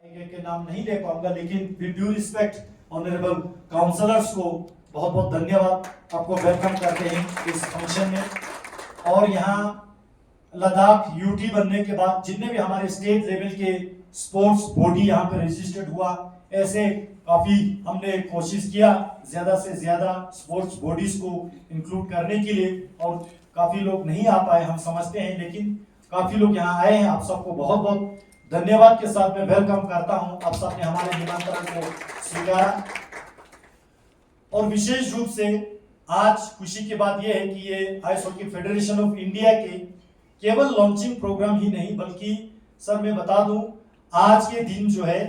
के नाम नहीं ले पाऊंगा, लेकिन with due respect honourable councillors को बहुत बहुत धन्यवाद, आपको वेलकम करते हैं इस फंक्शन में। और यहाँ लद्दाख यूटी बनने के बाद जितने भी हमारे स्टेट लेवल के स्पोर्ट्स बॉडी यहाँ पे रजिस्टर्ड हुआ, ऐसे काफी हमने कोशिश किया ज्यादा से ज्यादा स्पोर्ट्स बॉडीज को इंक्लूड करने के लिए, और काफी लोग नहीं आ पाए हम समझते हैं, लेकिन काफी लोग यहाँ आए हैं। आप सबको बहुत बहुत धन्यवाद के साथ मैं वेलकम करता हूं। आप सबने हमारे निमंत्रण को स्वीकारा, और विशेष रूप से आज खुशी की बात यह है कि ये ice hockey federation of India के केवल लॉन्चिंग प्रोग्राम ही नहीं, बल्कि सर मैं बता दूं आज के दिन जो है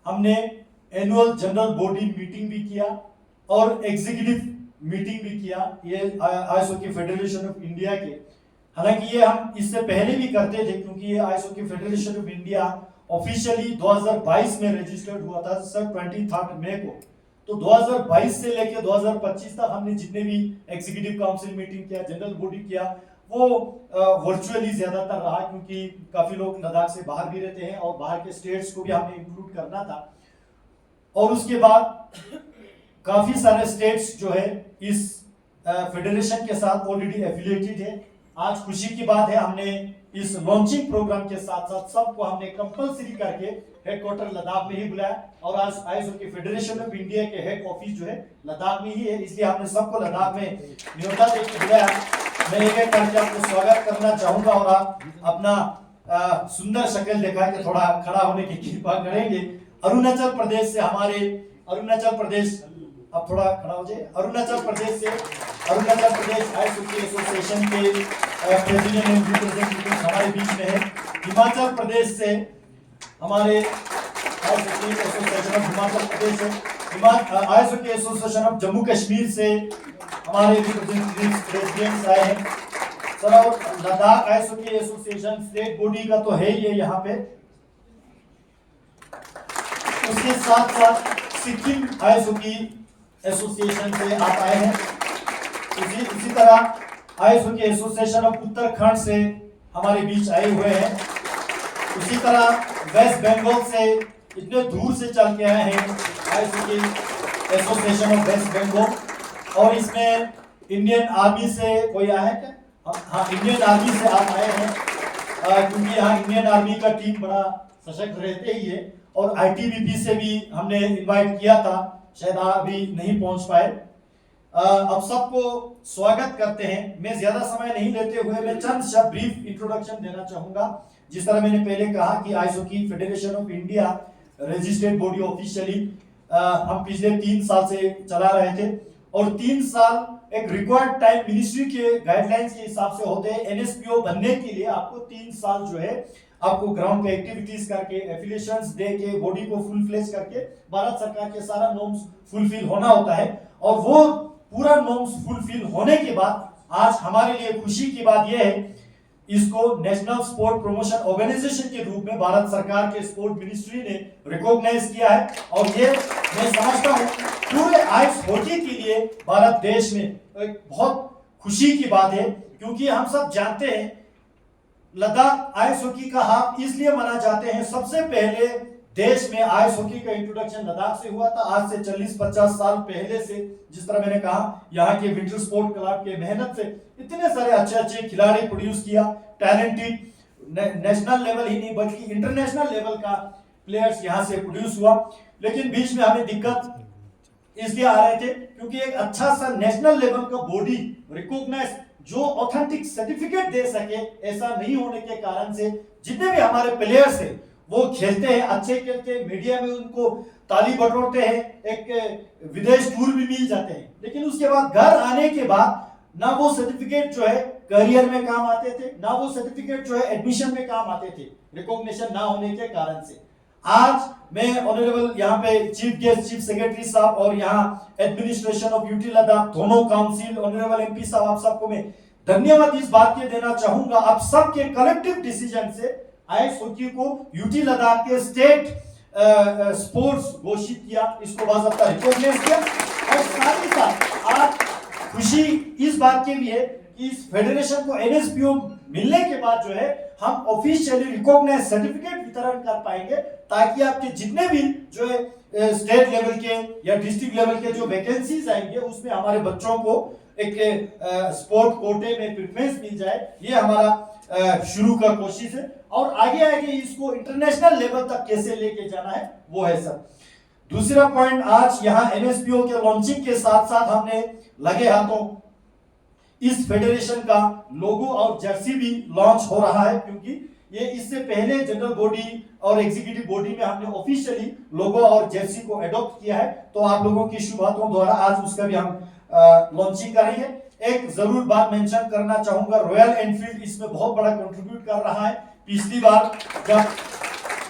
हमने एनुअल जनरल बॉडी मीटिंग भी किया और एग्जीक्यूटिव मीटिंग भी किया ये ice hockey federation of India के। हालांकि ये हम इससे पहले भी करते थे, क्योंकि ये ice hockey federation of India officially 2022 में रजिस्टर्ड हुआ था सर 23 मई को। तो 2022 से लेकर 2025 तक हमने जितने भी एग्जीक्यूटिव काउंसिल मीटिंग किया, जनरल बॉडी किया, वो वर्चुअली ज्यादातर रहा, क्योंकि काफी लोग लद्दाख से बाहर भी रहते हैं और बाहर के स्टेट्स को भी हमें इंक्लूड करना था। और उसके बाद काफी सारे स्टेट्स जो है इस फेडरेशन के साथ ऑलरेडी एफिलिएटेड है। आज खुशी की बात है हमने इस लॉन्चिंग प्रोग्राम के साथ साथ सबको हमने कंपलसरी करके हेडक्वार्टर लद्दाख में ही बुलाया, और आज ice hockey federation of India के हेड ऑफिस जो है लद्दाख में ही है, इसलिए हमने सबको लद्दाख में न्योता देकर बुलाया। मैं एक करके आपको स्वागत करना चाहूंगा, और आप अपना सुंदर शक्ल दिखा के थोड़ा खड़ा होने की कृपा करेंगे। अरुणाचल प्रदेश से हमारे अरुणाचल प्रदेश, अब थोड़ा खड़ा हो जाए। Arunachal Pradesh ice hockey association के प्रेसिडेंट एंड रिप्रेजेंटेटिव हमारे बीच में है। हिमाचल प्रदेश से हमारे ice hockey association of Himachal Pradesh है। Ice hockey association of Jammu Kashmir से हमारे रिप्रेजेंटेटिव प्रेसिडेंट्स आए हैं सर। और Ladakh ice hockey association state body का तो है ये यहाँ पे, उसके साथ साथ सिक्किम आइस हॉकी एसोसिएशन से आप आए हैं। इसी तरह ice hockey association of Uttarakhand से हमारे बीच आए हुए हैं। उसी तरह वेस्ट बंगाल से इतने दूर से चल के आए हैं ice hockey association of West Bengal. और इसमें इंडियन आर्मी से कोई आया है क्या? हाँ, इंडियन आर्मी से आप आए हैं, क्योंकि यहाँ इंडियन आर्मी का टीम बड़ा सशक्त रहते ही है। और आईटीबीपी से भी हमने इनवाइट किया था, शायद अभी नहीं पहुंच पाए। अब सबको स्वागत करते हैं। मैं ज्यादा समय नहीं लेते हुए मैं चंद शब्द ब्रीफ इंट्रोडक्शन देना चाहूंगा। जिस तरह मैंने पहले कहा कि ice hockey federation of India registered body officially हम पिछले 3 साल से चला रहे थे, और 3 साल एक रिक्वायर्ड टाइम मिनिस्ट्री के गाइडलाइंस के हिसाब से होते हैं। एनएसपीओ बनने के लिए आपको 3 साल जो है आपको ग्राउंड पे एक्टिविटीज करके, एफिलिएशंस दे के, बॉडी को फुल फ्लेज करके भारत सरकार के सारा नॉर्म्स फुलफिल होना होता है। और वो पूरा नॉर्म्स फुलफिल होने के बाद आज हमारे लिए खुशी की बात यह है, इसको नेशनल स्पोर्ट प्रमोशन ऑर्गेनाइजेशन के रूप में भारत सरकार के स्पोर्ट मिनिस्ट्री ने रिकॉग्नाइज किया है। और ये मैं समझता हूँ पूरे आइस हॉकी के लिए भारत देश में एक बहुत खुशी की बात है, क्योंकि हम सब जानते हैं लद्दाख आइस हॉकी का हब इसलिए माना जाते हैं। सबसे पहले देश में आइस हॉकी का इंट्रोडक्शन लद्दाख से हुआ था, आज से 40-50 साल पहले से। जिस तरह मैंने कहा, यहाँ के विंटर स्पोर्ट क्लब के मेहनत से इतने सारे अच्छे खिलाड़ी प्रोड्यूस किया, टैलेंटेड नेशनल लेवल ही नहीं बल्कि इंटरनेशनल लेवल का प्लेयर्स यहाँ से प्रोड्यूस हुआ। लेकिन बीच में हमें दिक्कत इसलिए आ रहे थे क्योंकि एक अच्छा सा नेशनल लेवल का बॉडी रिकॉग्नाइज जो ऑथेंटिक सर्टिफिकेट दे सके, ऐसा नहीं होने के कारण से जितने भी हमारे प्लेयर्स हैं वो खेलते हैं, अच्छे खेलते हैं, मीडिया में उनको ताली बटोरते हैं, एक विदेश टूर भी मिल जाते हैं, लेकिन उसके बाद घर आने के बाद ना वो सर्टिफिकेट जो है करियर में काम आते थे, ना वो सर्टिफिकेट जो है एडमिशन में काम आते थे, रिकॉग्निशन ना होने के कारण से। आज मैं ऑनरेबल यहाँ पे चीफ गेस्ट चीफ सेक्रेटरी साहब और यहाँ एडमिनिस्ट्रेशन ऑफ यूटी लद्दाख दोनों काउंसिल ऑनरेबल एमपी साहब, आप सबको मैं धन्यवाद इस बात के देना चाहूंगा। आप सबके कलेक्टिव डिसीजन से आइस हॉकी को यूटी लद्दाख के स्टेट स्पोर्ट्स घोषित किया, इसको बाकायदा रिकॉग्नाइज किया। और साथ ही साथ आज खुशी इस बात की भी है कि इस फेडरेशन को एनएसपीओ मिलने के बाद जो है हम ऑफिशियली रिकॉग्नाइज सर्टिफिकेट वितरण कर पाएंगे, ताकि आपके जितने भी जो है स्टेट लेवल के या डिस्ट्रिक्ट लेवल के जो वैकेंसीज आएंगे उसमें हमारे बच्चों को एक स्पोर्ट कोटे में प्रेफरेंस मिल जाए। ये हमारा शुरू का कोशिश है, और आगे आगे इसको इंटरनेशनल लेवल तक कैसे लेके जाना है वो है सब। दूसरा पॉइंट, आज यहाँ एनएसपीओ के लॉन्चिंग के साथ साथ हमने लगे हाथों इस फेडरेशन का लोगो और जर्सी भी लॉन्च हो रहा है, क्योंकि ये इससे पहले जनरल बॉडी और एग्जीक्यूटिव बॉडी में हमने ऑफिशियली लोगो और जर्सी को अडॉप्ट किया है। तो आप लोगों की शुभ हाथों द्वारा आज उसका भी हम लॉन्चिंग करेंगे। एक जरूर बात मेंशन करना चाहूंगा, रॉयल एनफील्ड इसमें बहुत बड़ा कंट्रीब्यूट कर रहा है। पिछली बार जब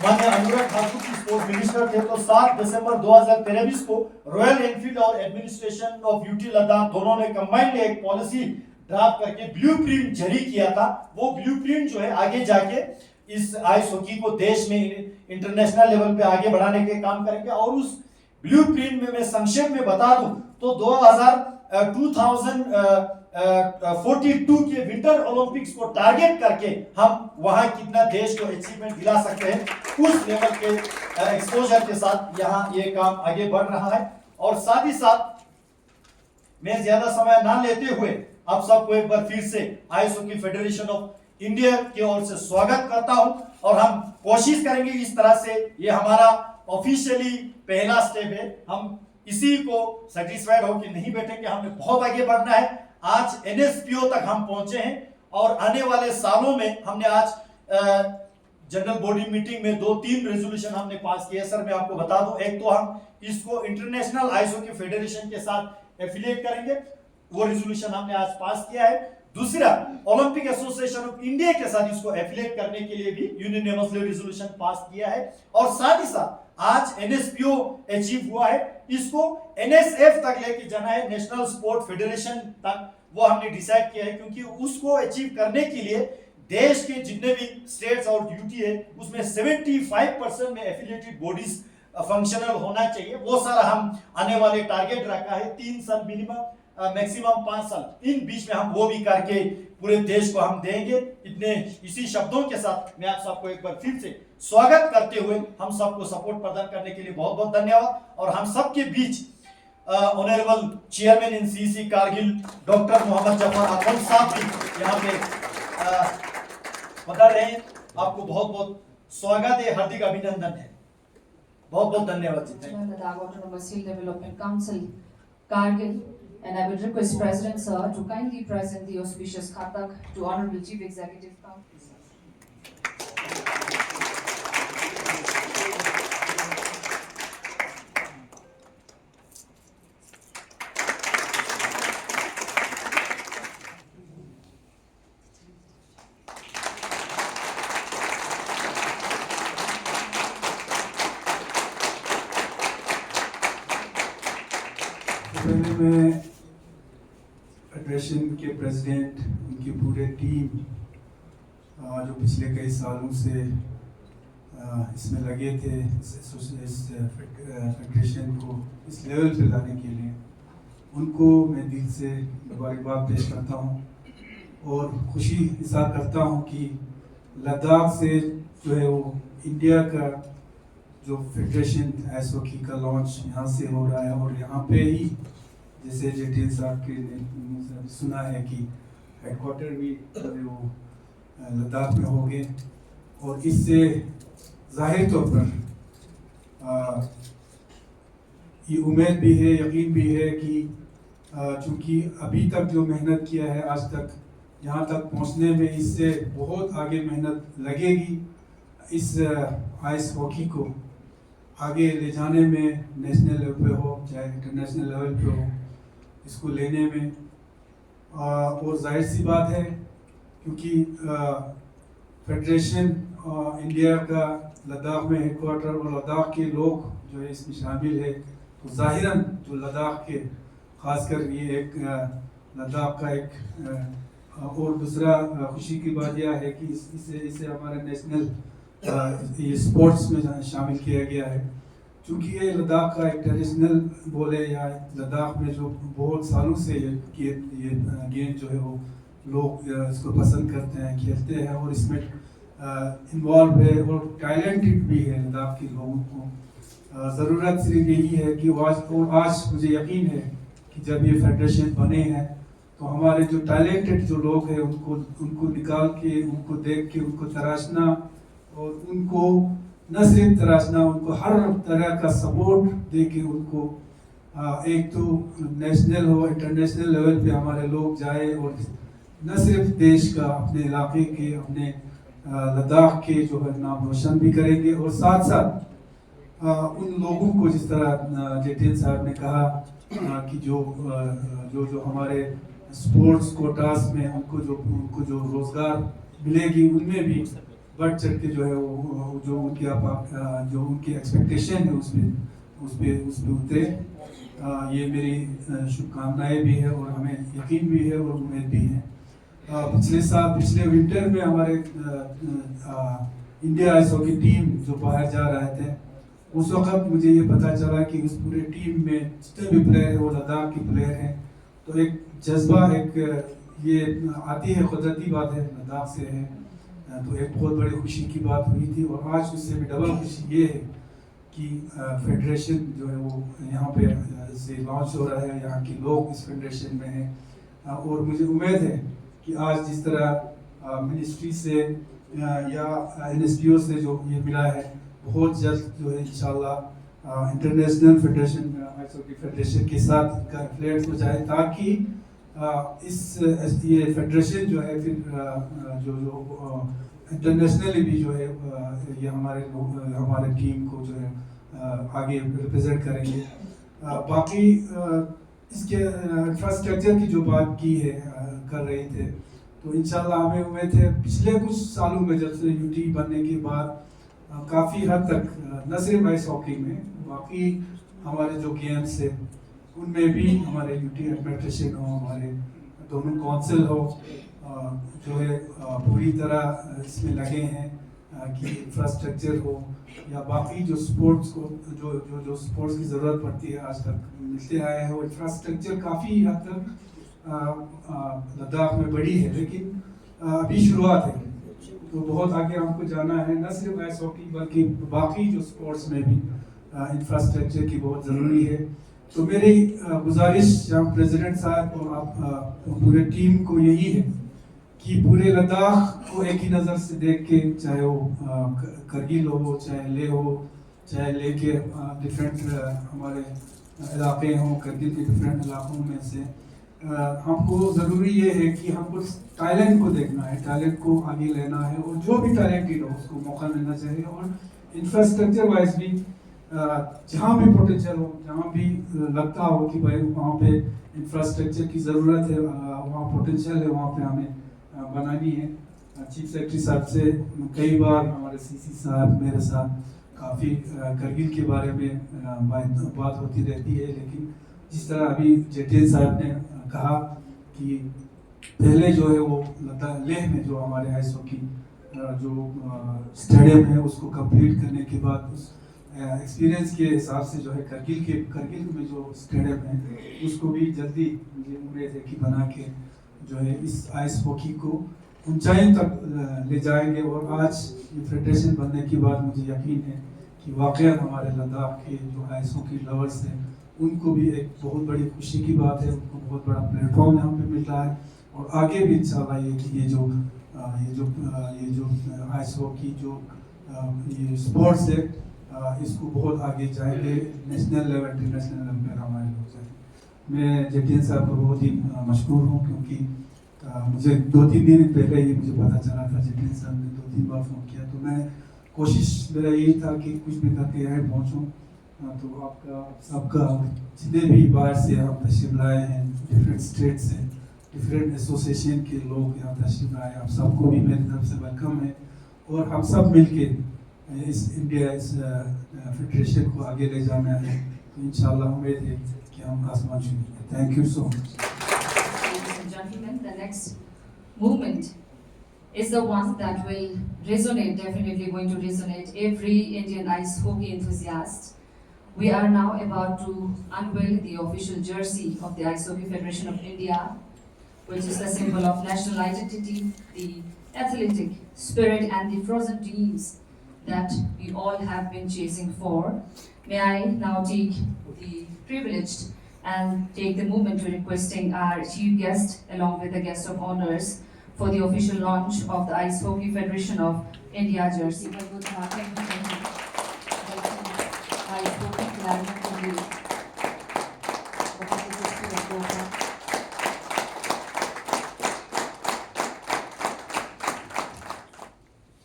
माननीय अनुराग ठाकुर की स्पोर्ट्स मिनिस्टर थे तो 7 दिसंबर 2023 को रॉयल एनफील्ड और एडमिनिस्ट्रेशन ऑफ यूटी लद्दाख दोनों ने कंबाइंड एक पॉलिसी ड्राफ्ट करके ब्लूप्रिंट जारी किया था। वो ब्लूप्रिंट जो है आगे जाके इस आइस हॉकी को देश में इंटरनेशनल लेवल पे आगे बढ़ाने के काम करेंगे। और उस ब्लूप्रिंट में मैं संक्षेप में बता दूं तो 2042 के विंटर ओलंपिक्स को टारगेट करके हम वहां कितना देश को अचीवमेंट दिला सकते हैं, उस लेवल के एक्सपोजर के साथ यहाँ ये काम आगे बढ़ रहा है। और साथ ही साथ मैं ज्यादा समय ना लेते हुए आप सबको एक बार फिर से ice hockey federation of India की ओर से स्वागत करता हूं, और हम कोशिश करेंगे इस तरह से, ये हमारा ऑफिशियली पहला स्टेप है, हम इसी को सेटिस्फाइड होकर नहीं बैठेंगे, हमें बहुत आगे बढ़ना है। आज एनएसपीओ तक हम पहुंचे हैं, और आने वाले सालों में हमने आज जनरल बॉडी मीटिंग में 2-3 रेजोल्यूशन हमने पास किए। सर मैं आपको बता दूं, एक तो हम इसको इंटरनेशनल आइस हॉकी फेडरेशन के साथ एफिलिएट करेंगे, वो रेजोल्यूशन हमने आज पास किया है। दूसरा, ओलंपिक एसोसिएशन ऑफ इंडिया के साथ इसको एफिलिएट करने के लिए भी यूनियनली रेजोल्यूशन पास किया है। और साथ ही साथ आज एनएसपीओ अचीव हुआ है, इसको एनएसएफ तक लेके जाना है, नेशनल स्पोर्ट फेडरेशन तक, वो हमने डिसाइड किया है। क्योंकि उसको अचीव करने के लिए देश के जितने भी स्टेट्स और ड्यूटी है उसमें 75% में एफिलिएटेड बॉडीज फंक्शनल होना चाहिए। वो सारा हम आने वाले टारगेट रखा है, 3 साल मिनिमम, मैक्सिमम 5 साल, इन बीच में हम वो भी करके पूरे देश को हम देंगे। इतने इसी शब्दों के साथ मैं आप सबको एक बार फिर से स्वागत करते हुए हम सबको सपोर्ट प्रदान करने के लिए बहुत बहुत धन्यवाद। और हम सबके बीच honourable chairman in CC Kargil doctor Mohammad Zafar Akram साहब भी यहाँ पे बता रहे हैं। आपको बहुत बहुत स्वागत है, हार्दिक अभिनंदन है, बहुत बहुत धन्यवाद जी। Ladakh Autonomous Hill Development Council, Kargil, and I would request President Sir to kindly present the auspicious Khatak to Honorable Chief Executive Council. पहले मैं फेडरेशन के प्रेसिडेंट, उनकी पूरे टीम जो पिछले कई सालों से इसमें लगे थे, इस फेडरेशन को इस लेवल पे लाने के लिए, उनको मैं दिल से मुबारकबाद पेश करता हूँ। और खुशी इज़हार करता हूँ कि लद्दाख से जो है वो इंडिया का जो फेडरेशन आइस हॉकी का लॉन्च यहाँ से हो रहा है। और यहाँ पे ही जैसे जेठिन साहब के ने सुना है कि हेडक्वार्टर भी वो लद्दाख में हो गए। और इससे जाहिर तौर पर ये उम्मीद भी है, यकीन भी है कि चूँकि अभी तक जो मेहनत किया है आज तक यहाँ तक पहुँचने में, इससे बहुत आगे मेहनत लगेगी। इस आइस हॉकी को आगे ले जाने में, नेशनल लेवल पे हो चाहे इंटरनेशनल लेवल पे हो, इसको लेने में। और जाहिर सी बात है क्योंकि फेडरेशन इंडिया का लद्दाख में हेडक्वार्टर और लद्दाख के लोग जो है इसमें शामिल है, तो ज़ाहिरन जो लद्दाख के खासकर ये एक लद्दाख का एक और दूसरा खुशी की बात यह है कि इसे हमारे नेशनल ये स्पोर्ट्स में शामिल किया गया है। क्योंकि ये लद्दाख का एक ट्रेडिशनल बोले या लद्दाख में जो बहुत सालों से ये गेम जो है वो लोग इसको पसंद करते हैं, खेलते हैं और इसमें इन्वॉल्व है और टैलेंटेड भी है लद्दाख के लोगों को। ज़रूरत सिर्फ यही है कि आज मुझे यकीन है कि जब ये फेडरेशन बने हैं तो हमारे जो टैलेंटेड जो लोग हैं उनको निकाल के, उनको देख के, उनको तराशना और उनको न सिर्फ तराशना, उनको हर तरह का सपोर्ट दे के उनको एक तो नेशनल हो, इंटरनेशनल लेवल पे हमारे लोग जाए और न सिर्फ देश का, अपने इलाके के, अपने लद्दाख के जो है नाम रोशन भी करेंगे और साथ साथ उन लोगों को, जिस तरह जेटेन साहब ने कहा कि जो हमारे स्पोर्ट्स कोटास में उनको जो रोजगार मिलेगी उनमें भी बढ़ चढ़ के जो है वो जो उनकी एक्सपेक्टेशन है उस पे उतरे। ये मेरी शुभकामनाएं भी है और हमें यकीन भी है और उम्मीद भी है। पिछले विंटर में हमारे इंडिया आइस हॉकी टीम जो बाहर जा रहे थे, उस वक्त मुझे ये पता चला कि उस पूरे टीम में जितने भी प्लेयर हैं वो लद्दाख के प्लेयर हैं। तो एक जज्बा, ये आती है, कुदरती बात है, लद्दाख से है, तो एक बहुत बड़ी खुशी की बात हुई थी। और आज उससे भी डबल खुशी ये है कि फेडरेशन जो है वो यहाँ पे से लॉन्च हो रहा है, यहाँ के लोग इस फेडरेशन में हैं और मुझे उम्मीद है कि आज जिस तरह मिनिस्ट्री से या NSPO से जो ये मिला है, बहुत जल्द जो है इंशाल्लाह international federation, ice hockey federation के साथ इनका एफिलिएट हो जाए, ताकि ये फेडरेशन जो है फिर जो इंटरनेशनली भी जो है ये हमारे टीम को जो है आगे रिप्रेजेंट करेंगे। बाकी इसके इंफ्रास्ट्रक्चर की जो बात की है कर रहे थे, तो इंशाल्लाह हमें उम्मीद है पिछले कुछ सालों में जब से UT बनने के बाद काफ़ी हद तक न सिर्फ आइस हॉकी में, बाकी हमारे जो गेम्स है उनमें भी हमारे UT एडमिनिस्ट्रेशन हो, हमारे दोनों काउंसिल हो, जो है पूरी तरह इसमें लगे हैं कि इंफ्रास्ट्रक्चर हो या बाकी जो स्पोर्ट्स को जो स्पोर्ट्स की ज़रूरत पड़ती है आज तक मिलते आए हैं। वो इंफ्रास्ट्रक्चर काफ़ी हद तक लद्दाख में बड़ी है, लेकिन अभी शुरुआत है, तो बहुत आगे हमको जाना है। न सिर्फ आइस हॉकी बल्कि बाकी जो स्पोर्ट्स में भी इंफ्रास्ट्रक्चर की बहुत ज़रूरी है। तो मेरी गुजारिश जहाँ प्रेसिडेंट साहब और आप पूरे टीम को यही है कि पूरे लद्दाख को एक ही नज़र से देख के, चाहे वो करगिल हो, चाहे लेह हो, चाहे लेह के डिफरेंट हमारे इलाके हों, करगिल के डिफरेंट इलाकों में से हमको ज़रूरी ये है कि हमको टैलेंट को देखना है, टैलेंट को आगे लेना है और जो भी टैलेंटेड हो उसको मौका मिलना चाहिए। और इंफ्रास्ट्रक्चर वाइज भी जहाँ भी पोटेंशियल हो, जहाँ भी लगता हो कि भाई वहाँ पे इंफ्रास्ट्रक्चर की ज़रूरत है, वहाँ पोटेंशियल है, वहाँ पे हमें बनानी है। चीफ सेक्रेटरी साहब से कई बार हमारे CC साहब मेरे साथ काफ़ी करगिल के बारे में बात होती रहती है, लेकिन जिस तरह अभी जेटेन साहब ने कहा कि पहले जो है वो लेह में जो हमारे आइस हॉकी जो स्टेडियम है उसको कंप्लीट करने के बाद उस एक्सपीरियंस के हिसाब से जो है करगिल में जो स्टेडियम है उसको भी जल्दी मुझे उम्मीद है कि बना के जो है इस आइस हॉकी को ऊंचाई तक ले जाएंगे। और आज ये फेडरेशन बनने के बाद मुझे यकीन है कि वाकई हमारे लद्दाख के जो आइस हॉकी लवर्स हैं उनको भी एक बहुत बड़ी खुशी की बात है, उनको बहुत बड़ा प्लेटफॉर्म यहाँ पे मिल रहा है। और आगे भी इंशाल्लाह ये जो आइस हॉकी जो ये स्पोर्ट्स है इसको बहुत आगे जाएंगे, नेशनल लेवल, इंटरनेशनल लेवल पर हमारे लोग जाएंगे। मैं जेटेन साहब को बहुत ही मशहूर हूँ, क्योंकि मुझे 2-3 दिन पहले ही मुझे पता चला था, जेटेन साहब ने 2-3 बार फ़ोन किया, तो मैं कोशिश मेरा यही था कि कुछ भी करके यहाँ पहुँचूँ। तो आपका सबका जितने भी बाहर से हम तशरीफ लाए हैं, डिफरेंट स्टेट से, डिफरेंट एसोसिएशन के लोग यहाँ तशरीफ लाए, आप सबको भी मेरी तरफ से वेलकम है। और हम सब मिलके इस इंडिया इस फेडरेशन को आगे ले जाना है, तो इंशाल्लाह उम्मीद है कि हम आसमान छूएंगे। Thank you so much. Ladies and gentlemen, the next movement is the one that will resonate, definitely going to resonate every Indian ice hockey enthusiast. We are now about to unveil the official jersey of the Ice Hockey Federation of India, which is the symbol of national identity, the athletic spirit, and the frozen dreams that we all have been chasing for. May I now take the privileged and take the moment to requesting our chief guest along with the guest of honors for the official launch of the Ice Hockey Federation of India jersey. Ice Hockey Flag to you.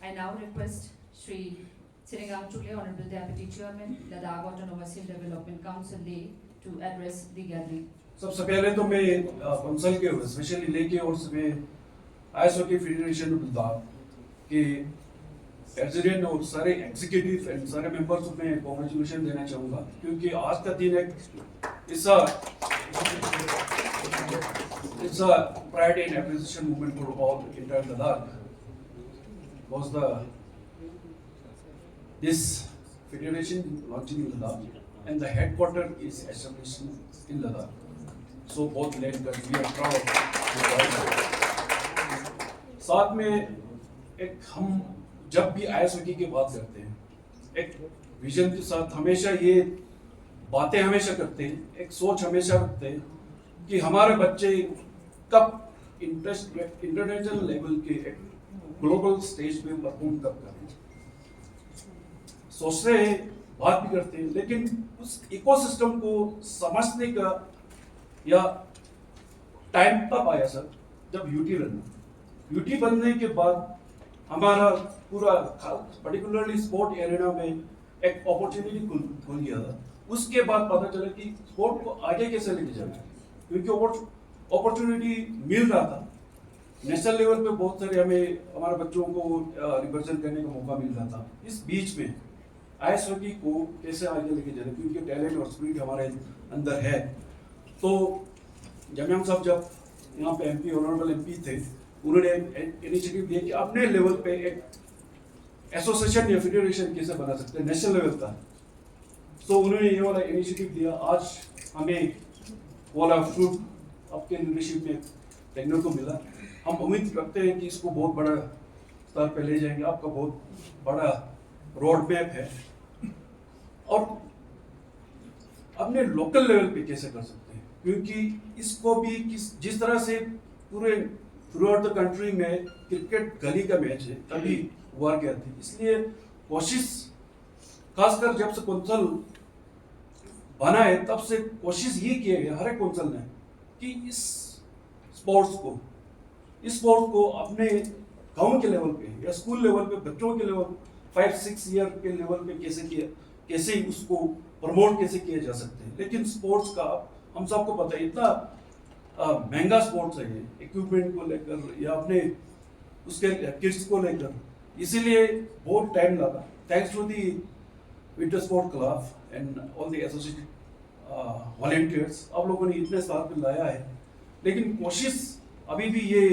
I now request Shri Sirangam Chule, Honorable Deputy Chairman, Ladakh Autonomous Hill Development Council, Leh, to address the gathering. सबसे पहले तो मैं council के specially लेके और मैं ice hockey federation Ladakh के president और सारे एग्जीक्यूटिव एंड सारे मेंबर्स को मैं कांग्रेचुलेशन देना चाहूँगा क्योंकि आज का दिन एक it's a pride and appreciation movement for all entire Ladakh. Was this federation launching in Ladakh and the headquarter is established in Ladakh. So both land countries we are proud. साथ में एक हम जब भी आइस हॉकी की बात करते हैं एक विजन के साथ हमेशा ये बातें हमेशा करते हैं एक सोच हमेशा रखते हैं कि हमारे बच्चे कब इंटरनेशनल लेवल के ग्लोबल स्टेज पे परफॉर्म कब करें सोचते हैं बात भी करते हैं लेकिन उस इकोसिस्टम को समझने का या टाइम तब आया सर जब यूटी बनने के बाद हमारा पूरा पर्टिकुलरली स्पोर्ट एरिना में एक अपॉर्चुनिटी खुल गया था उसके बाद पता चला कि स्पोर्ट को आगे कैसे लेके जाना क्योंकि अपॉर्चुनिटी मिल रहा था नेशनल लेवल पे बहुत सारे हमारे बच्चों को रिप्रेजेंट करने का मौका मिल रहा था इस बीच में आइस हॉकी को कैसे आगे लेके जाना क्योंकि टैलेंट और स्पिरिट हमारे अंदर है तो जमियाम साहब जब यहाँ पे एमपी ऑनरेबल एमपी थे उन्होंने इनिशिएटिव दिया कि अपने लेवल पे एक एसोसिएशन या फेडरेशन कैसे बना सकते हैं नेशनल लेवल का तो उन्होंने ये वाला इनिशिएटिव दिया आज हमें वाला फ्रूट आपके लीडरशिप में देखने को मिला हम उम्मीद रखते हैं कि इसको बहुत बड़ा स्तर पे ले जाएंगे आपका बहुत बड़ा रोड मैप है और अपने लोकल लेवल पे कैसे कर सकते हैं क्योंकि इसको भी जिस तरह से पूरे थ्रू आउट द कंट्री में क्रिकेट गली का मैच है तभी हुआ गया था इसलिए कोशिश खासकर जब से कौंसल बना है तब से कोशिश ये किया गया हर एक कौंसल ने कि इस स्पोर्ट्स को अपने गांव के लेवल पे या स्कूल लेवल पे बच्चों के लेवल 5-6 ईयर के लेवल पे कैसे उसको प्रमोट कैसे किया जा सकते हैं लेकिन स्पोर्ट्स का हम सबको पता है इतना महंगा स्पोर्ट्स है ये इक्विपमेंट को लेकर या अपने उसके किड्स को लेकर इसीलिए बहुत टाइम लगा thanks to the winter sport club and all the associated volunteers आप लोगों ने इतने साल पे लाया है लेकिन कोशिश अभी भी ये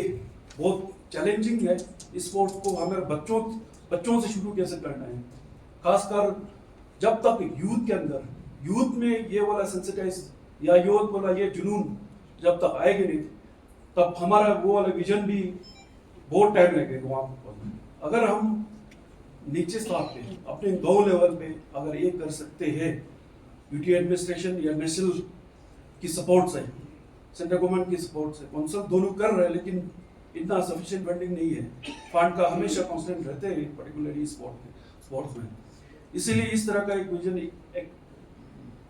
बहुत चैलेंजिंग है इस स्पोर्ट्स को हमारे बच्चों से शुरू कैसे करना है खासकर जब तक यूथ में ये वाला सेंसिटाइज या यूथ वाला ये जुनून जब तक आएगी नहीं तब हमारा वो वाला विजन भी बहुत टाइम लगेगा वहाँ पर अगर हम नीचे स्तर पे अपने गांव लेवल पे अगर ये कर सकते हैं यूटी एडमिनिस्ट्रेशन या नेशनल की सपोर्ट से सेंट्रल गवर्नमेंट की सपोर्ट से कौंसल दोनों कर रहे हैं लेकिन इतना सफिशिएंट फंडिंग नहीं है फंड का हमेशा कॉन्स्टेंट रहते हैं पर्टिकुलरली स्पोर्ट्स में इसीलिए इस तरह का एक विजन एक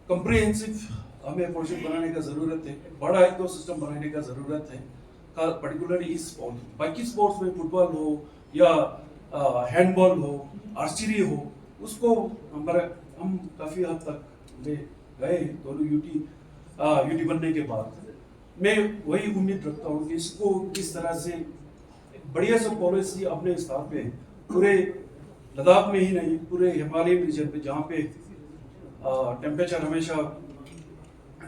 कंप्रिहेंसिव हमें प्रोजेक्ट बनाने का ज़रूरत है बड़ा इकोसिस्टम बनाने का ज़रूरत है पर्टिकुलरली इस स्पोर्ट बाकी स्पोर्ट्स में फुटबॉल हो या हैंडबॉल हो आर्चरी हो उसको हम काफ़ी हद तक ले गए दोनों यूटी बनने के बाद मैं वही उम्मीद रखता हूँ कि इसको किस तरह से बढ़िया सा पॉलिसी अपने स्तर पे पूरे लद्दाख में ही नहीं पूरे हिमालयन रीजन पे जहाँ पे टेम्परेचर हमेशा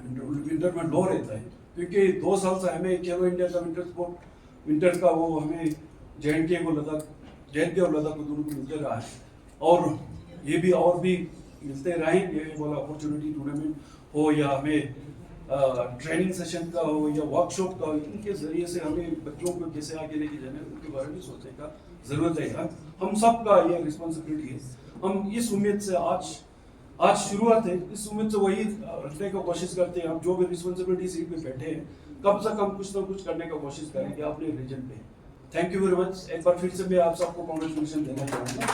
विंटर में लो रहता है क्योंकि 2 साल से हमें खेलो इंडिया का विंटर का वो हमें जे&के और लद्दाख को दोनों को मिलते रहा है और ये भी मिलते रहेंगे वाला अपॉर्चुनिटी टूर्नामेंट हो या हमें ट्रेनिंग सेशन का हो या वर्कशॉप का हो, इनके ज़रिए से हमें बच्चों को कैसे आगे लेके जाना है उनके बारे में सोचने का ज़रूरत है यार। हम सब का ये रिस्पॉन्सिबिलिटी है। हम इस उम्मीद से आज शुरुआत है, इस उम्मीद से वही रखने का कोशिश करते हैं। हम जो भी रिस्पॉन्सिबिलिटी सीट पे बैठे हैं, कम से कम कुछ ना कुछ करने का कोशिश करेंगे अपने रीजन पे। Thank you very much. एक बार फिर से मैं आप सबको कॉन्ग्रेचुलेशन देना चाहूँगा।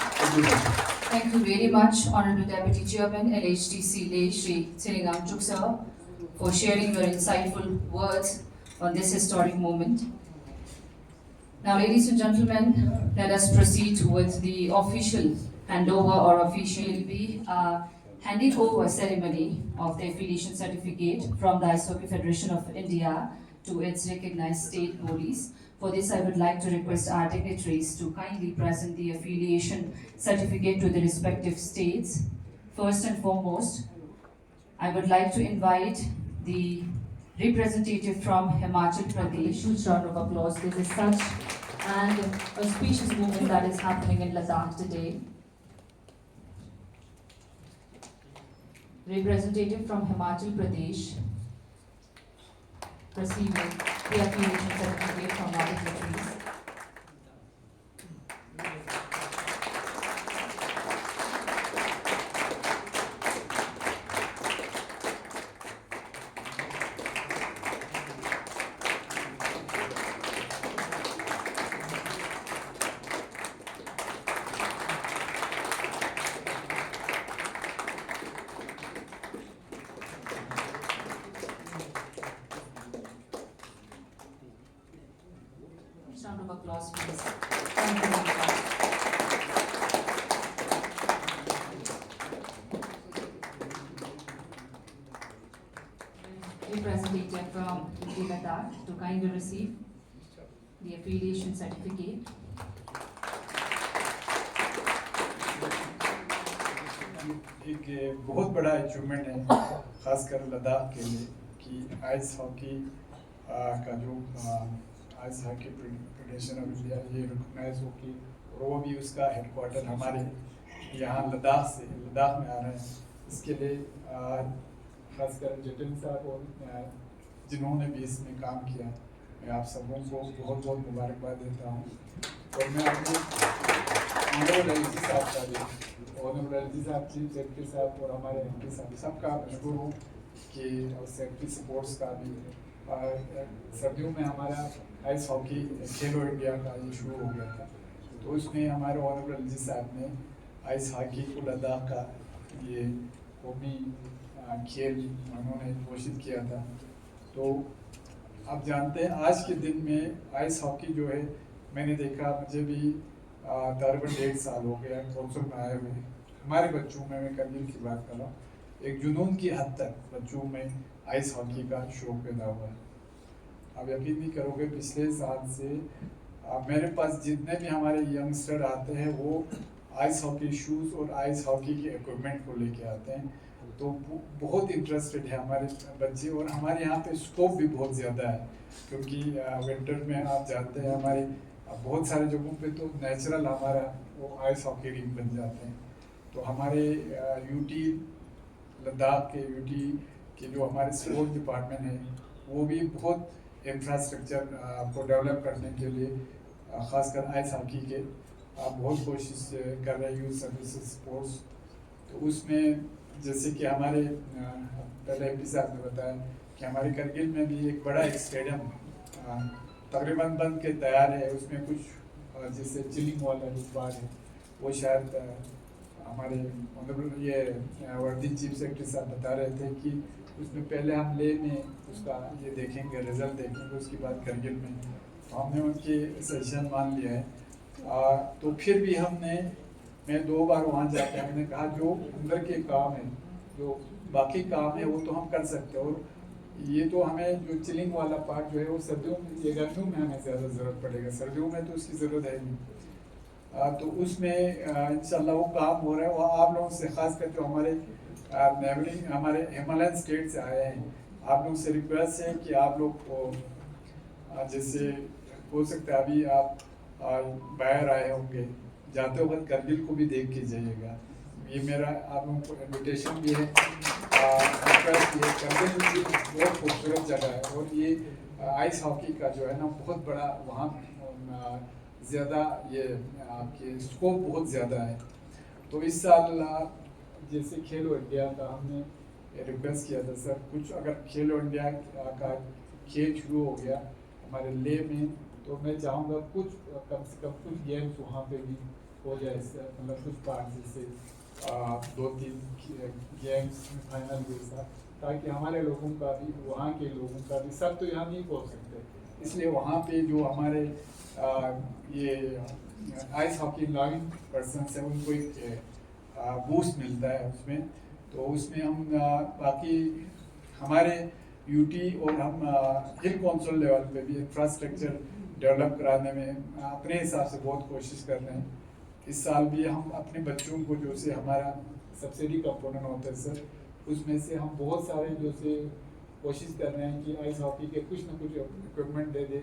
Thank you very much, Honorable Deputy Chairman LHTC Lay Shri Tsiningam Chuksa, for sharing your insightful words on this historic moment. Now, ladies and gentlemen, let us proceed with the official handover or officially handing over ceremony of the affiliation certificate from the Ice Hockey Federation of India to its recognized state bodies. For this, I would like to request our dignitaries to kindly present the affiliation certificate to the respective states. First and foremost, I would like to invite the representative from Himachal Pradesh. Huge round of applause. This is such an auspicious movement that is happening in Ladakh today. Representative from Himachal Pradesh, receiving the affiliation certificate from our dignitaries. Round of applause, please. Thank you very much. Representative from Ladakh to kindly receive the affiliation certificate. एक बहुत बड़ा achievement है खासकर लद्दाख के लिए कि ice hockey का जो ice hockey federation of India ये रिकॉग्नाइज हो कि और वो भी उसका हेडक्वार्टर हमारे यहाँ लद्दाख में आ रहा है। इसके लिए खासकर जटिल साहब और जिन्होंने भी इसमें काम किया, मैं आप सबों को बहुत बहुत मुबारकबाद देता हूँ। और मैं अपने ऑनरेबल एलजी साहब का भी, ऑनरेबल एलजी साहब, चीफ सेक्रेटरी साहब और हमारे एमपी साहब सबका मशहूर हूँ कि सेक्रेटरी स्पोर्ट्स का भी सर्दियों में हमारा आइस हॉकी खेलो इंडिया का ये शुरू हो गया था, तो उसमें हमारे ऑनरेबल एलजी साहब ने आइस हॉकी को लद्दाख का ये कौमी खेल उन्होंने घोषित किया था। तो आप जानते हैं आज के दिन में आइस हॉकी जो है, मैंने देखा, मुझे भी तकरीबन 1.5 साल हो गया काउंसिल में आए हुए। हमारे बच्चों में, मैं करगिल की बात कर रहा हूँ, एक जुनून की हद तक बच्चों में आइस हॉकी का शौक पैदा हुआ है। आप यकीन नहीं करोगे, पिछले साल से मेरे पास जितने भी हमारे यंगस्टर आते हैं वो आइस हॉकी शूज़ और आइस हॉकी के इक्विपमेंट को लेके आते हैं। तो बहुत इंटरेस्टेड है हमारे बच्चे, और हमारे यहाँ पे स्कोप भी बहुत ज़्यादा है क्योंकि विंटर में आप जानते हैं हमारे बहुत सारे जगहों पे तो नेचुरल हमारा वो आइस हॉकी रिंक बन जाते हैं। तो हमारे यूटी लद्दाख के यूटी के जो हमारे स्पोर्ट्स डिपार्टमेंट है वो भी बहुत इंफ्रास्ट्रक्चर को डेवलप करने के लिए ख़ासकर आइस हॉकी के बहुत कोशिश कर रहे हैं, यूथ सर्विसेज स्पोर्ट्स। तो उसमें जैसे कि हमारे पहले एमपी साहब ने बताया कि हमारे करगिल में भी एक बड़ा स्टेडियम तकरीबन बन के तैयार है। उसमें कुछ जैसे चिलिंग वाला बार है वो शायद हमारे मतलब ये वर्दी चीफ सेक्रेटरी साहब बता रहे थे कि उसमें पहले हम ले में उसका ये देखेंगे, रिजल्ट देखेंगे, उसके बाद करगिल में। तो हमने उनके सजेशन मान लिया है। तो फिर भी मैं 2 बार वहाँ जाके हमने कहा जो अंदर के काम है, जो बाकी काम है वो तो हम कर सकते हैं, और ये तो हमें जो चिलिंग वाला पार्ट जो है वो सर्दियों में, ये गर्मियों में हमें ज़्यादा ज़रूरत पड़ेगा, सर्दियों में तो उसकी ज़रूरत है नहीं। तो उसमें इंशाल्लाह वो काम हो रहा है। वो आप लोगों से खास कर जो हमारे नेबरिंग हमारे हिमालयन स्टेट से आए हैं, आप लोग से रिक्वेस्ट है कि आप लोग को जैसे हो सकता है अभी आप बाहर आए होंगे, जाते वक्त करगिल को भी देख के जाइएगा। ये मेरा आप लोगों को इनविटेशन भी है। रिक्वेस्ट ये करते हैं कि बहुत खूबसूरत जगह है और ये आइस हॉकी का जो है ना बहुत बड़ा वहाँ ज़्यादा ये आपके स्कोप बहुत ज़्यादा है। तो इस साल जैसे खेलो इंडिया का हमने रिक्वेस्ट किया था सर, कुछ अगर खेलो इंडिया का खेल शुरू हो गया हमारे ले में, तो मैं चाहूँगा कुछ कम से कम कुछ गेम्स वहाँ पे भी हो जाए, मतलब कुछ पार्ट जैसे 2-3 गेम्स फाइनल जैसा, ताकि हमारे लोगों का भी वहाँ के लोगों का भी, सब तो यहाँ नहीं पहुँच सकते, इसलिए वहाँ पे जो हमारे ये आइस हॉकी लर्निंग पर्सन्स हैं उनको एक बूस्ट मिलता है उसमें। तो उसमें हम बाकी हमारे यूटी और हम हिल काउंसिल लेवल पे भी इंफ्रास्ट्रक्चर डेवलप कराने में अपने हिसाब से बहुत कोशिश कर रहे हैं। इस साल भी हम अपने बच्चों को जो से हमारा सब्सिडी कंपोनेंट होता है सर, उसमें से हम बहुत सारे जो से कोशिश कर रहे हैं कि आइस हॉकी के कुछ ना कुछ इक्विपमेंट दे दे।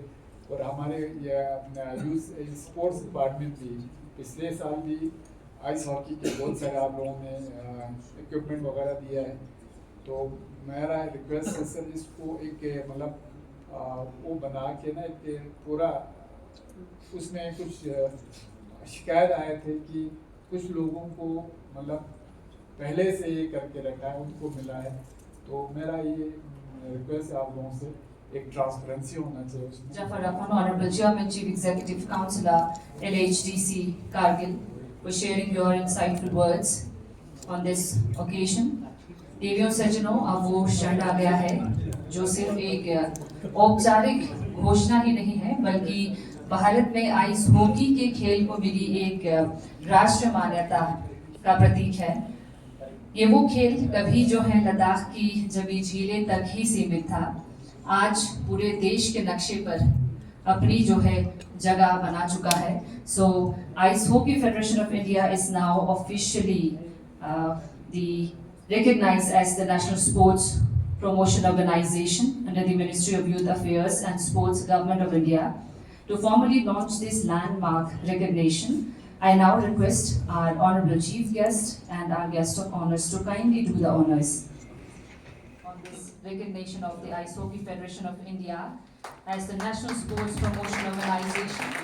और हमारे यूथ स्पोर्ट्स डिपार्टमेंट भी पिछले साल भी आइस हॉकी के बहुत सारे आप लोगों ने इक्विपमेंट वगैरह दिया है। तो मेरा रिक्वेस्ट है सर, इसको एक मतलब वो बना के ना एक पूरा, उसमें कुछ शिकायत आए थे कि कुछ लोगों को मतलब पहले से ये करके रखा है, उनको मिला है। तो मेरा ये रिक्वेस्ट है आप लोगों से, एक ट्रांसपेरेंसी होना चाहिए उसमें। Jafar Rahman, Honorable Chairman, Chief Executive Councillor, LHDC, Kargil, for sharing your insightful words on this occasion. देवियों सज्जनों, अब वो क्षण आ गया है जो सिर्फ एक औपचारिक घोषणा ही नहीं है, बल्कि भारत में आइस हॉकी के खेल को मिली एक राष्ट्रीय मान्यता का प्रतीक है। ये वो खेल कभी जो है लद्दाख की जमी झीलें तक ही सीमित था, आज पूरे देश के नक्शे पर अपनी जो है जगह बना चुका है। So ice hockey federation of India is now officially recognized as the National Sports Promotion Organization under the Ministry of Youth Affairs and Sports, Government of India. To formally launch this landmark recognition, I now request our Honorable Chief Guest and our Guest of Honors to kindly do the honors on this recognition of the Ice Hockey Federation of India as the National Sports Promotion Organization.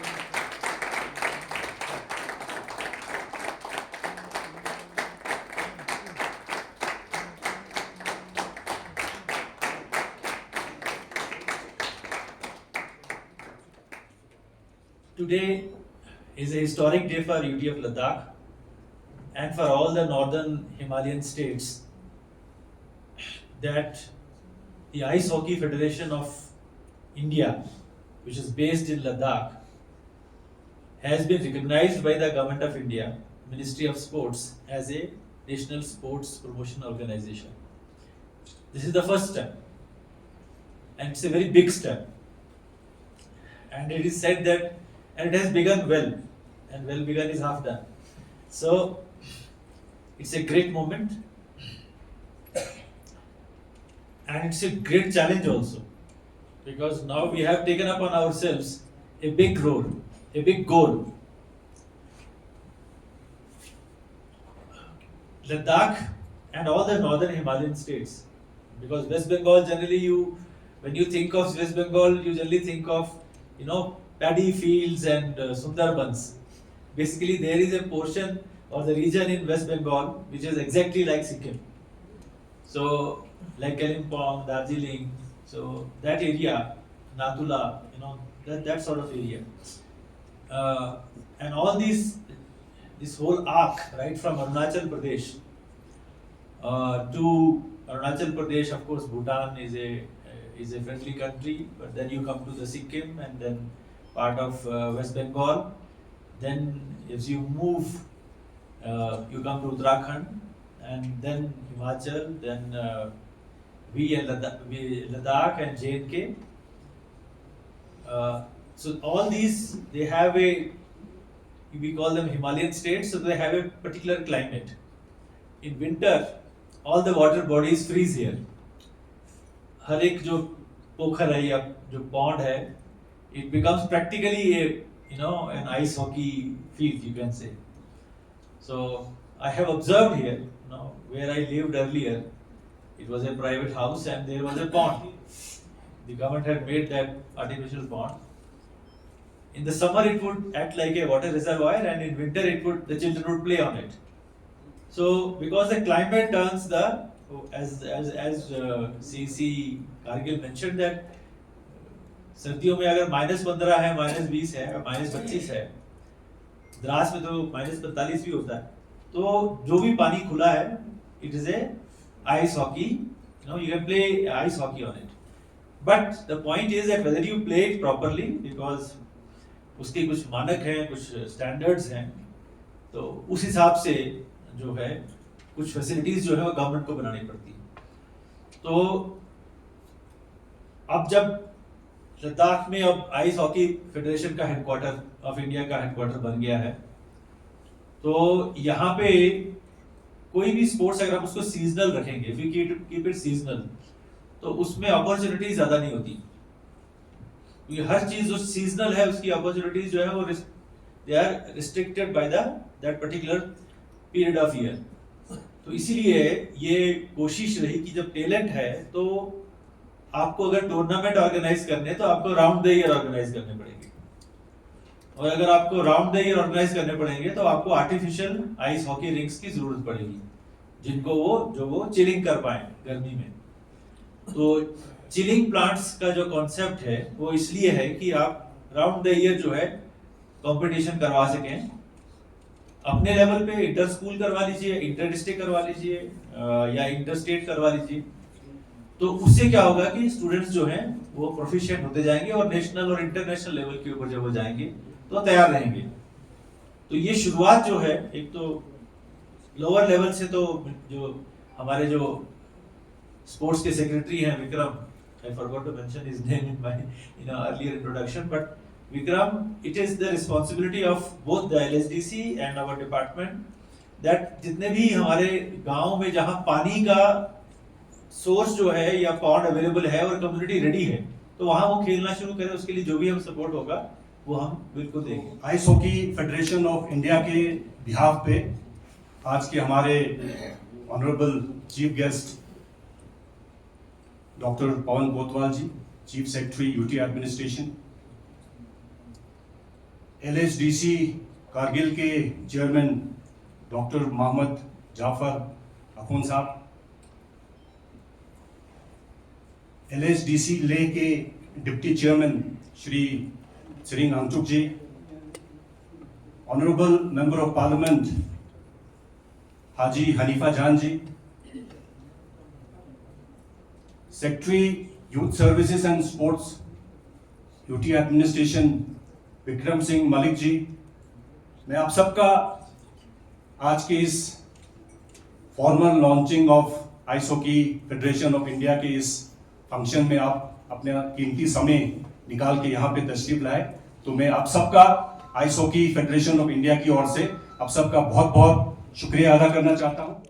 Today is a historic day for UT of Ladakh and for all the northern Himalayan states, that the Ice Hockey Federation of India, which is based in Ladakh, has been recognized by the Government of India, Ministry of Sports, as a National Sports Promotion Organization. This is the first step, and it's a very big step. And it is said that, and it has begun well, and well begun is half done. So it's a great moment, and it's a great challenge also, because now we have taken upon ourselves a big role, a big goal. Ladakh and all the northern Himalayan states, because West Bengal generally, when you think of West Bengal, you generally think of, paddy fields and Sundarbans. Basically, there is a portion or the region in West Bengal which is exactly like Sikkim. So, like Kalimpong, Darjeeling, so that area, Nathula, that sort of area. And all this whole arc, right from Arunachal Pradesh to Arunachal Pradesh, of course, Bhutan is a friendly country, but then you come to the Sikkim and then part of West Bengal. Then as you move, you come to Uttarakhand and then Himachal, then Ladakh and J&K. So all these, they have we call them Himalayan states, so they have a particular climate. In winter, all the water bodies freeze here. हर एक जो पोखर है या जो pond है, it becomes practically an ice hockey field, you can say. So I have observed here, where I lived earlier, it was a private house and there was a pond. The government had made that artificial pond. In the summer it would act like a water reservoir, and in winter the children would play on it. So because the climate turns as CC Kargil mentioned that सर्दियों में अगर -15 है, -20 है, -25 है, द्रास में तो -45 भी होता है, तो जो भी पानी खुला है, it is a ice hockey, you can play ice hockey on it. But the point is that whether you play it properly, because उसके कुछ मानक हैं, कुछ स्टैंडर्ड्स हैं, तो उस हिसाब से जो है कुछ फैसिलिटीज जो है वो गवर्नमेंट को बनानी पड़ती है। तो अब जब लद्दाख में अब आइस हॉकी फेडरेशन का हेडक्वार्टर ऑफ इंडिया का हेडक्वार्टर बन गया है, तो यहाँ पे कोई भी स्पोर्ट्स अगर हम उसको सीजनल रखेंगे, if we keep it seasonal, तो उसमें अपॉर्चुनिटी ज्यादा नहीं होती। ये हर चीज जो सीजनल है उसकी अपॉर्चुनिटीज जो है वो they are restricted by that particular period of year. तो इसीलिए ये कोशिश रही कि जब टैलेंट है तो आपको अगर टूर्नामेंट ऑर्गेनाइज करने तो आपको राउंड द ईयर ऑर्गेनाइज करने पड़ेंगे, और अगर आपको राउंड द ईयर ऑर्गेनाइज करने पड़ेंगे तो आपको आर्टिफिशियल आइस हॉकी रिंक्स की जरूरत पड़ेगी, जिनको वो चिलिंग कर पाए गर्मी में। तो चिलिंग प्लांट्स का जो कॉन्सेप्ट है वो इसलिए है कि आप राउंड द ईयर जो है कंपटीशन करवा सकें, अपने लेवल पे इंटर स्कूल करवा लीजिए, इंटर डिस्ट्रिक्ट करवा लीजिए या इंटर स्टेट करवा लीजिए। तो उससे क्या होगा कि स्टूडेंट्स जो हैं वो प्रोफिशिएंट होते जाएंगे और नेशनल और इंटरनेशनल लेवल के ऊपर जब वो जाएंगे तो तैयार रहेंगे। तो ये शुरुआत जो है, एक तो लोअर लेवल से, तो जो हमारे जो स्पोर्ट्स के सेक्रेटरी हैं Vikram, I forgot to mention his name in my earlier introduction, but Vikram, it is the responsibility of both the LSDC and our department that जितने भी हमारे गांव में जहां पानी का सोर्स जो है या पॉन्ड अवेलेबल है और कम्युनिटी रेडी है, तो वहां वो खेलना शुरू करें। उसके लिए जो भी हम सपोर्ट होगा वो हम बिल्कुल देंगे। Ice hockey federation of India के बिहाफ पे आज के हमारे honourable chief guest doctor Pawan Kotwal ji, chief secretary UT administration, LSDC Kargil के चेयरमैन डॉक्टर मोहम्मद जाफर अखून साहब, LSDC ले के deputy chairman Shri Shri Angchuk ji, honourable member of parliament Haji Hanifa Jan ji, secretary youth services and sports UT administration Vikram Singh Malik ji, मैं आप सबका आज के इस formal launching of ice hockey federation of India के इस फंक्शन में आप अपना कीमती समय निकाल के यहाँ पे तशरीफ लाए, तो मैं आप सबका ice hockey federation of India की ओर से आप सबका बहुत बहुत शुक्रिया अदा करना चाहता हूँ।